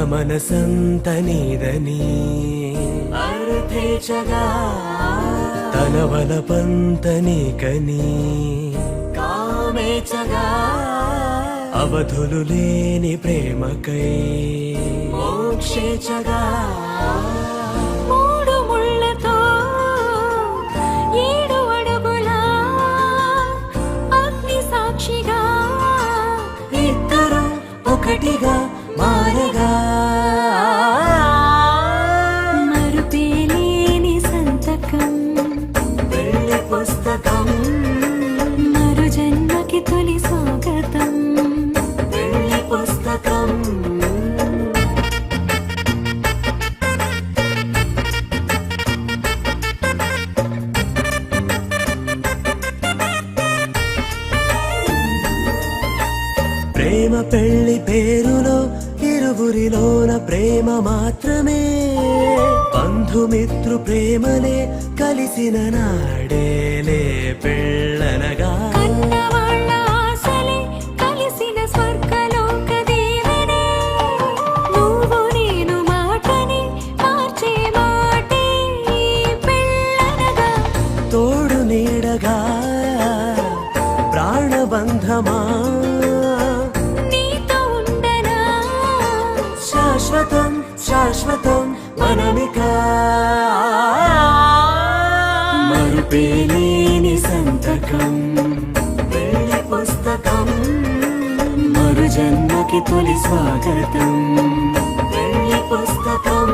మనసంత నీదని అర్థేచగా తన వలపంత నీకని కామేచగా అవధులు లేని ప్రేమకై మోక్షేచగా మూడు ముళ్ళతో 7 అడుగుల అగ్ని సాక్షిగా ఇద్దరు ఒకటిగా మారగా మరుపేలేని సంతకం పెళ్లి పుస్తకం మరు జన్మకి తొలి స్వాగతం పెళ్లి పుస్తకం ప్రేమ పెళ్లి పేరులో ఇరువురిలోన ప్రేమ మాత్రమే బంధుమిత్రు ప్రేమలే కలిసిన నాడేలే పెళ్ళనగా కన్నవాళ్ళ ఆశలే కలిసిన స్వర్గలోక దీవెనే నువ్వు నేను మాటని మార్చే మాటే పెళ్ళనగా తోడు నీడగా ప్రాణబంధమా నీతో ఉండనా శాశ్వతం శాశ్వతం మనమిక మరుపేలేని సంతకం పెళ్లి పుస్తకం మరు జన్మకి తొలి స్వాగతం పెళ్లి పుస్తకం